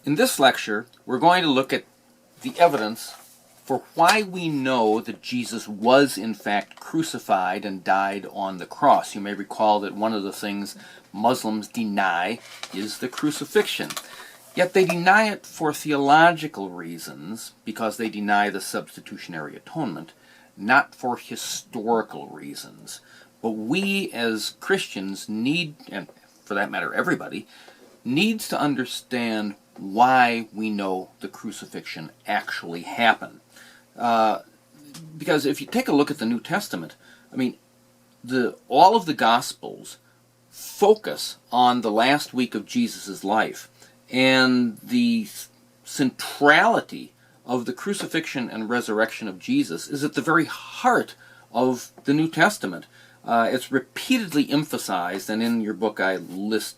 In this lecture, we're going to look at the evidence for why we know that Jesus was in fact crucified and died on the cross. You may recall that one of the things Muslims deny is the crucifixion. Yet they deny it for theological reasons, because they deny the substitutionary atonement, not for historical reasons. But we as Christians need, and for that matter everybody, needs to understand why we know the crucifixion actually happened. Because if you take a look at the New Testament, I mean, all of the Gospels focus on the last week of Jesus' life, and the centrality of the crucifixion and resurrection of Jesus is at the very heart of the New Testament. It's repeatedly emphasized, and in your book I list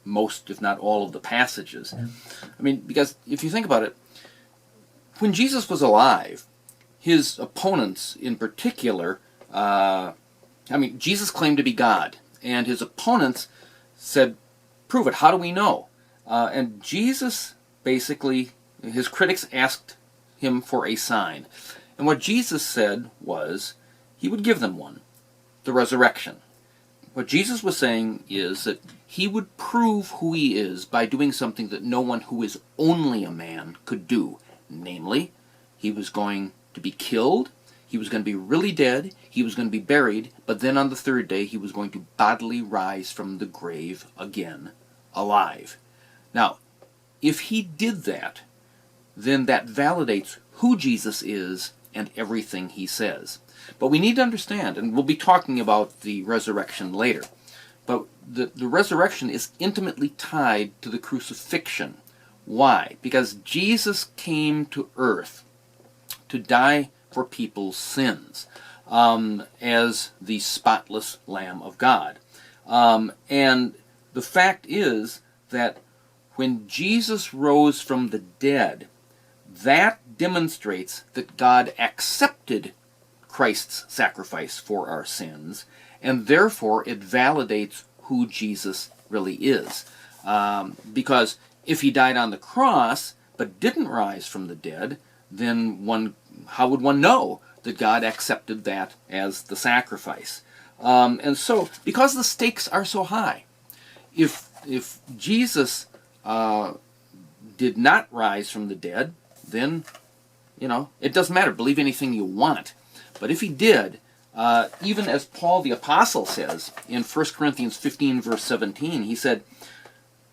most, if not all, of the passages. I mean, because if you think about it, when Jesus was alive, his opponents in particular, Jesus claimed to be God, and his opponents said, prove it, how do we know? And Jesus basically, his critics asked him for a sign. And what Jesus said was, he would give them one, the resurrection. What Jesus was saying is that he would prove who he is by doing something that no one who is only a man could do. Namely, he was going to be killed, he was going to be really dead, he was going to be buried, but then on the third day he was going to bodily rise from the grave again, alive. Now, if he did that, then that validates who Jesus is and everything he says. But we need to understand, and we'll be talking about the resurrection later, but the resurrection is intimately tied to the crucifixion. Why? Because Jesus came to earth to die for people's sins as the spotless Lamb of God. And the fact is that when Jesus rose from the dead, that demonstrates that God accepted Christ's sacrifice for our sins, and therefore it validates who Jesus really is. Because if he died on the cross but didn't rise from the dead, then how would one know that God accepted that as the sacrifice? And so, because the stakes are so high, if Jesus did not rise from the dead, then, it doesn't matter. Believe anything you want. But if he did, even as Paul the Apostle says in 1 Corinthians 15, verse 17, he said,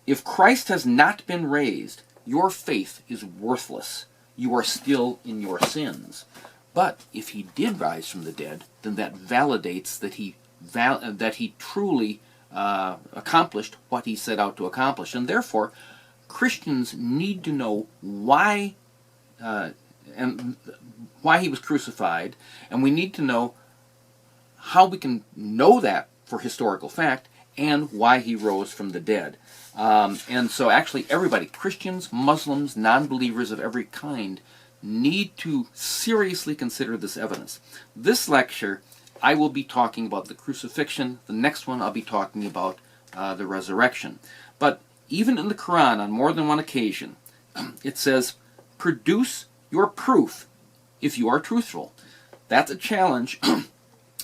if Christ has not been raised, your faith is worthless. You are still in your sins. But if he did rise from the dead, then that validates that he truly accomplished what he set out to accomplish. And therefore, Christians need to know why he was crucified, and we need to know how we can know that for historical fact, and why he rose from the dead. And so actually everybody, Christians, Muslims, non-believers of every kind, need to seriously consider this evidence. This lecture, I will be talking about the crucifixion. The next one, I'll be talking about the resurrection. But even in the Quran, on more than one occasion, it says, produce your proof if you are truthful. That's a challenge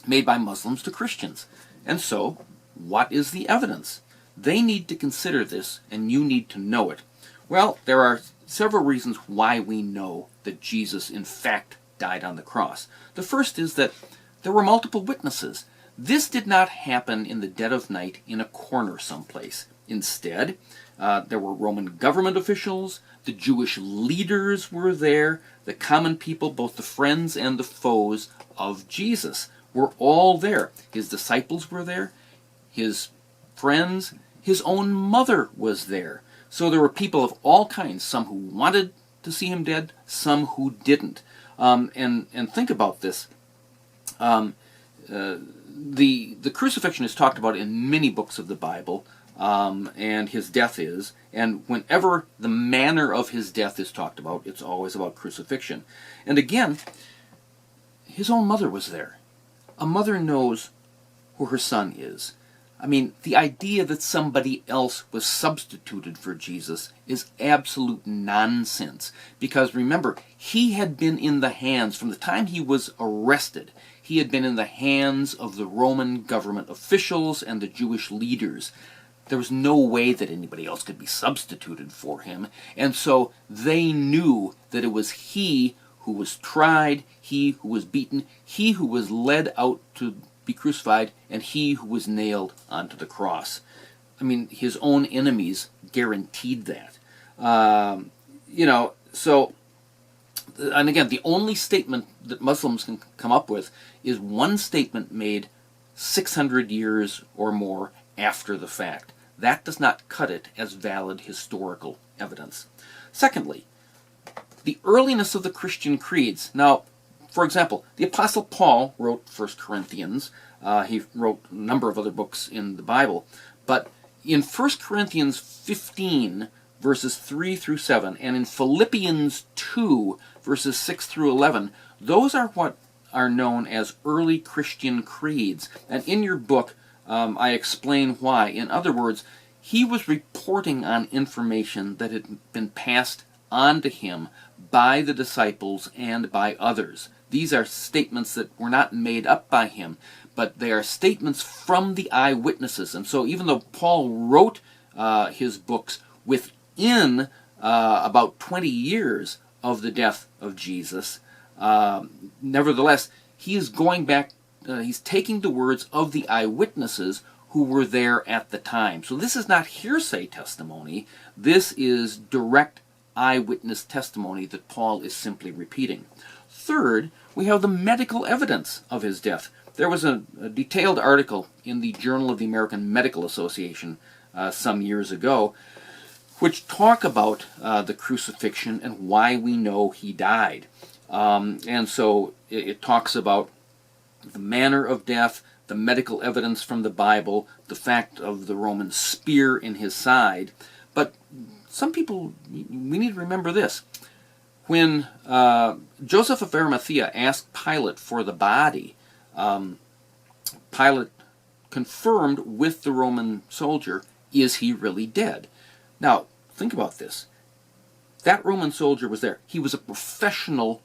made by Muslims to Christians. And so, what is the evidence? They need to consider this, and you need to know it. Well, there are several reasons why we know that Jesus in fact died on the cross. The first is that there were multiple witnesses. This did not happen in the dead of night in a corner someplace. Instead, there were Roman government officials, the Jewish leaders were there, the common people, both the friends and the foes of Jesus, were all there. His disciples were there, his friends, his own mother was there. So there were people of all kinds, some who wanted to see him dead, some who didn't. And think about this. The crucifixion is talked about in many books of the Bible, and his death is, and whenever the manner of his death is talked about, it's always about crucifixion. And again, his own mother was there. A mother knows who her son is. I mean, the idea that somebody else was substituted for Jesus is absolute nonsense. Because remember, he had been in the hands, from the time he was arrested, he had been in the hands of the Roman government officials and the Jewish leaders. There was no way that anybody else could be substituted for him. And so they knew that it was he who was tried, he who was beaten, he who was led out to be crucified, and he who was nailed onto the cross. I mean, his own enemies guaranteed that. So, and again, the only statement that Muslims can come up with is one statement made 600 years or more after the fact. That does not cut it as valid historical evidence. Secondly, the earliness of the Christian creeds. Now, for example, the Apostle Paul wrote 1 Corinthians. He wrote a number of other books in the Bible. But in 1 Corinthians 15, verses 3 through 7, and in Philippians 2, verses 6 through 11, those are what are known as early Christian creeds. And in your book, I explain why. In other words, he was reporting on information that had been passed on to him by the disciples and by others. These are statements that were not made up by him, but they are statements from the eyewitnesses. And so even though Paul wrote his books within about 20 years of the death of Jesus, nevertheless, he is going back, he's taking the words of the eyewitnesses who were there at the time. So this is not hearsay testimony. This is direct eyewitness testimony that Paul is simply repeating. Third, we have the medical evidence of his death. There was a detailed article in the Journal of the American Medical Association some years ago which talk about the crucifixion and why we know he died. And so it talks about the manner of death, the medical evidence from the Bible, the fact of the Roman spear in his side. But some people, we need to remember this. When Joseph of Arimathea asked Pilate for the body, Pilate confirmed with the Roman soldier, is he really dead? Now, think about this. That Roman soldier was there. He was a professional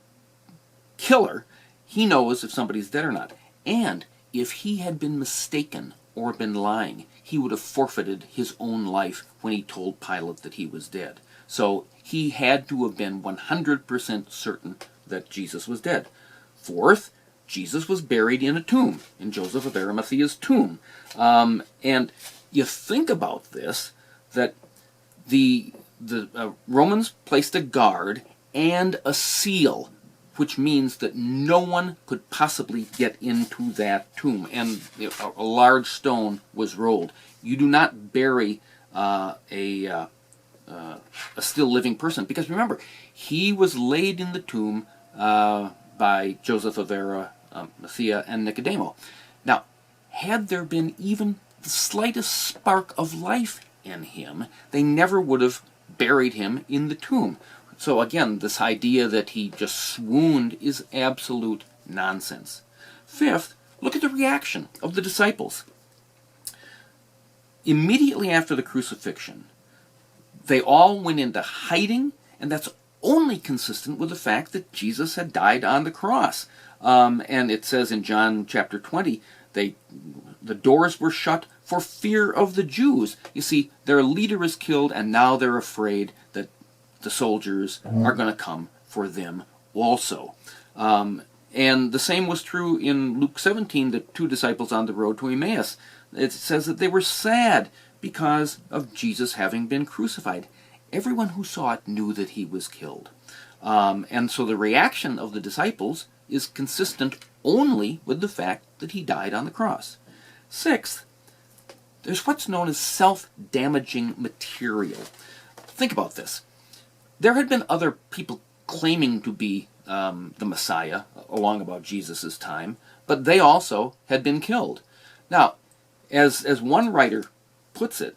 killer. He knows if somebody's dead or not. And if he had been mistaken or been lying, he would have forfeited his own life when he told Pilate that he was dead. So he had to have been 100% certain that Jesus was dead. Fourth, Jesus was buried in a tomb, in Joseph of Arimathea's tomb. And you think about this, that the Romans placed a guard and a seal, which means that no one could possibly get into that tomb. And a large stone was rolled. You do not bury a still living person, because remember, he was laid in the tomb by Joseph of Arimathea and Nicodemo. Now, had there been even the slightest spark of life in him, they never would have buried him in the tomb. So again, this idea that he just swooned is absolute nonsense. Fifth, look at the reaction of the disciples. Immediately after the crucifixion, they all went into hiding, and that's only consistent with the fact that Jesus had died on the cross. And it says in John chapter 20, the doors were shut for fear of the Jews. You see, their leader is killed, and now they're afraid that the soldiers are going to come for them also. And the same was true in Luke 17, the two disciples on the road to Emmaus. It says that they were sad because of Jesus having been crucified. Everyone who saw it knew that he was killed. And so the reaction of the disciples is consistent only with the fact that he died on the cross. Sixth, there's what's known as self-damaging material. Think about this. There had been other people claiming to be the Messiah along about Jesus' time, but they also had been killed. Now, as one writer puts it,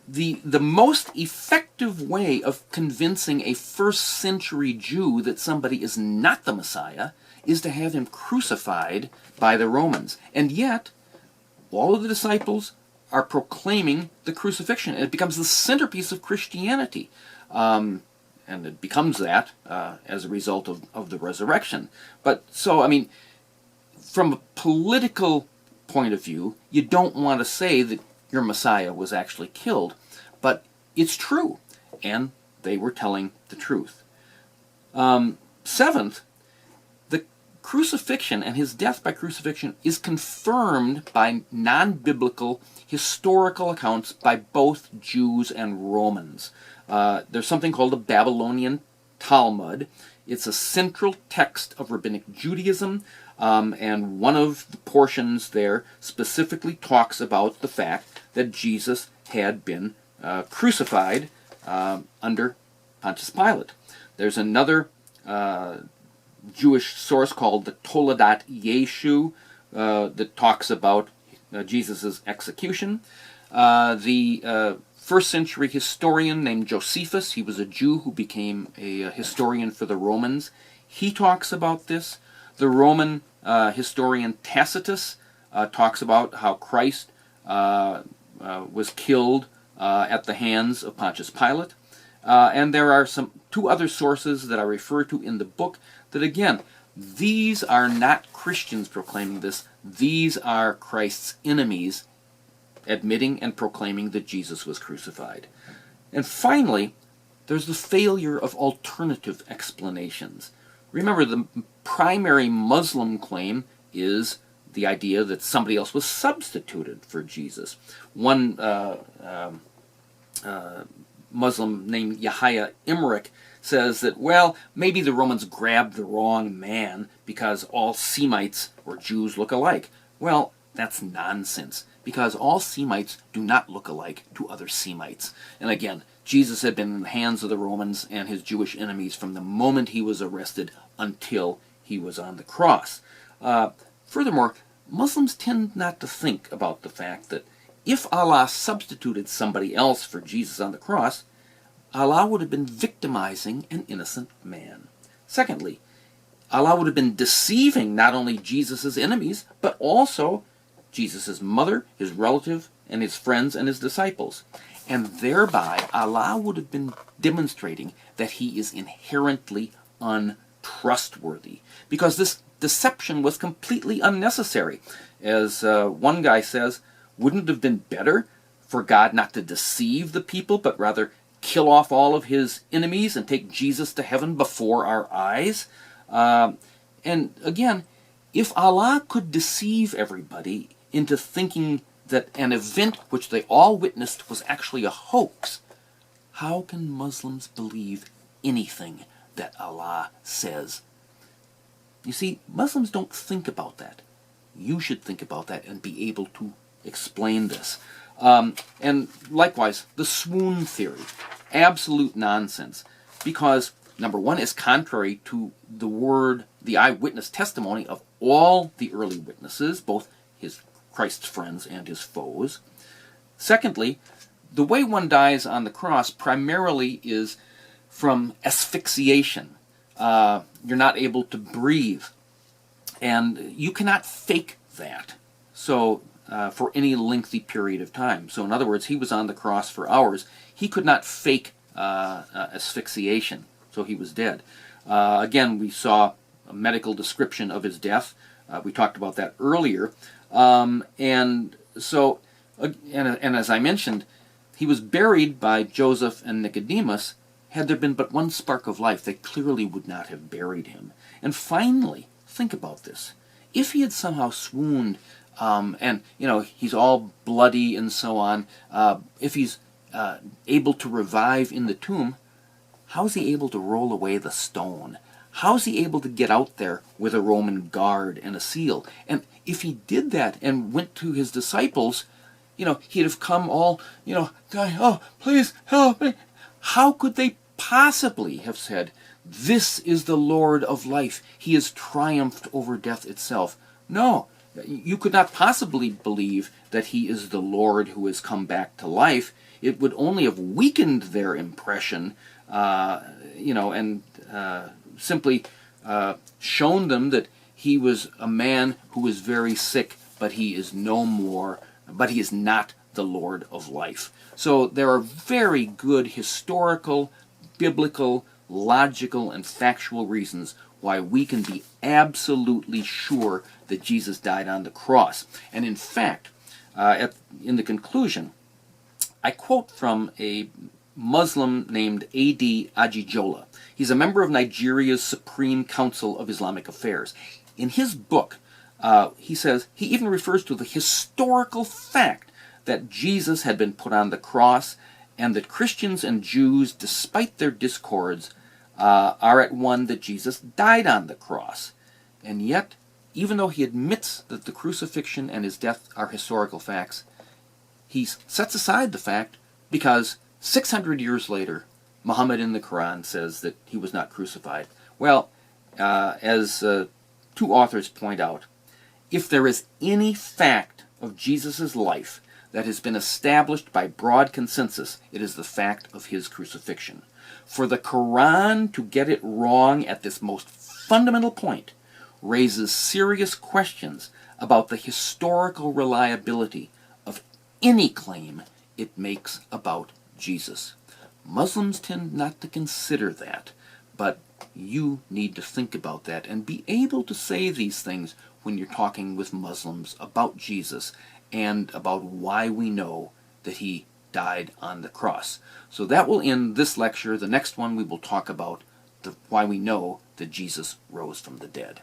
the most effective way of convincing a first-century Jew that somebody is not the Messiah is to have him crucified by the Romans. And yet, all of the disciples are proclaiming the crucifixion. It becomes the centerpiece of Christianity. And it becomes that as a result of the resurrection. But so, I mean, from a political point of view, you don't want to say that your Messiah was actually killed. But it's true. And they were telling the truth. Seventh, the crucifixion and his death by crucifixion is confirmed by non-biblical historical accounts by both Jews and Romans. There's something called the Babylonian Talmud. It's a central text of rabbinic Judaism, and one of the portions there specifically talks about the fact that Jesus had been crucified under Pontius Pilate. There's another Jewish source called the Toledat Yeshu that talks about Jesus' execution. The first century historian named Josephus, he was a Jew who became a historian for the Romans. He talks about this. The Roman historian Tacitus talks about how Christ was killed at the hands of Pontius Pilate. And there are two other sources that I refer to in the book that, again, these are not Christians proclaiming this. These are Christ's enemies admitting and proclaiming that Jesus was crucified. And finally, there's the failure of alternative explanations. Remember, the primary Muslim claim is the idea that somebody else was substituted for Jesus. One Muslim named Yahya Imrich says that, well, maybe the Romans grabbed the wrong man because all Semites or Jews look alike. Well, that's nonsense, because all Semites do not look alike to other Semites. And again, Jesus had been in the hands of the Romans and his Jewish enemies from the moment he was arrested until he was on the cross. Furthermore, Muslims tend not to think about the fact that if Allah substituted somebody else for Jesus on the cross, Allah would have been victimizing an innocent man. Secondly, Allah would have been deceiving not only Jesus' enemies, but also Jesus' mother, his relative, and his friends and his disciples. And thereby, Allah would have been demonstrating that he is inherently untrustworthy, because this deception was completely unnecessary. As one guy says, wouldn't it have been better for God not to deceive the people, but rather kill off all of his enemies and take Jesus to heaven before our eyes? And again, if Allah could deceive everybody into thinking that an event which they all witnessed was actually a hoax, how can Muslims believe anything that Allah says? You see, Muslims don't think about that. You should think about that and be able to explain this. And likewise, the swoon theory, absolute nonsense, because number one, it's contrary to the eyewitness testimony of all the early witnesses, both Christ's friends and his foes. Secondly, the way one dies on the cross primarily is from asphyxiation. You're not able to breathe, and you cannot fake that. So for any lengthy period of time. So in other words, he was on the cross for hours. He could not fake asphyxiation, so he was dead. Again, we saw a medical description of his death. We talked about that earlier. And as I mentioned, he was buried by Joseph and Nicodemus. Had there been but one spark of life, they clearly would not have buried him. And finally, think about this. If he had somehow swooned, and he's all bloody and so on, if he's able to revive in the tomb, how is he able to roll away the stone? How is he able to get out there with a Roman guard and a seal? And if he did that and went to his disciples, he'd have come all, going, oh, please help me. How could they possibly have said, this is the Lord of life. He has triumphed over death itself? No, you could not possibly believe that he is the Lord who has come back to life. It would only have weakened their impression, and simply shown them that he was a man who was very sick but he is not the Lord of life. So there are very good historical, biblical, logical, and factual reasons why we can be absolutely sure that Jesus died on the cross. And in fact, in the conclusion, I quote from a Muslim named A.D. Ajijola. He's a member of Nigeria's Supreme Council of Islamic Affairs. In his book, he says, he even refers to the historical fact that Jesus had been put on the cross, and that Christians and Jews, despite their discords, are at one that Jesus died on the cross. And yet, even though he admits that the crucifixion and his death are historical facts, he sets aside the fact because 600 years later, Muhammad in the Quran says that he was not crucified. Well, as two authors point out, if there is any fact of Jesus' life that has been established by broad consensus, it is the fact of his crucifixion. For the Quran to get it wrong at this most fundamental point raises serious questions about the historical reliability of any claim it makes about Jesus. Muslims tend not to consider that, but you need to think about that and be able to say these things when you're talking with Muslims about Jesus and about why we know that he died on the cross. So that will end this lecture. The next one we will talk about why we know that Jesus rose from the dead.